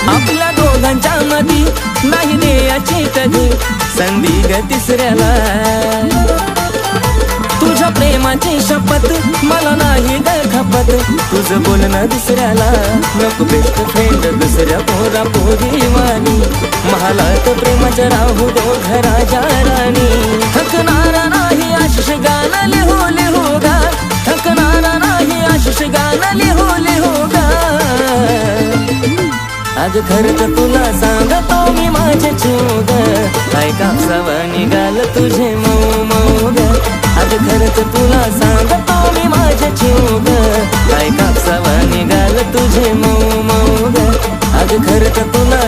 आपल्या दोघांच्या मधी नाही द्यायची कधी संधी ग तिसऱ्याला. तुझ्या प्रेमाची शपथ मला नाही ग खपत, तुझं बोलणं दुसऱ्याला नको बेस्ट फ्रेंड दुसऱ्या पोरा पोरी वाणी. महालात प्रेमाच्या राहू दो घराच्या राणी. थकणारा नाही आशिष गाणं लिहू लिहू गा, थकणारा नाही आशिष गाणं लिहू लिहू गा. आज खरंच तुला सांगतो मी माझे चूग, काय कापसावा निघाल तुझे मऊ मऊ ग. आज खरंच तुला सांगतो मी माझे चूग, काय कापसावा निघाल तुझे मऊ मऊ ग. आज खरंच तुला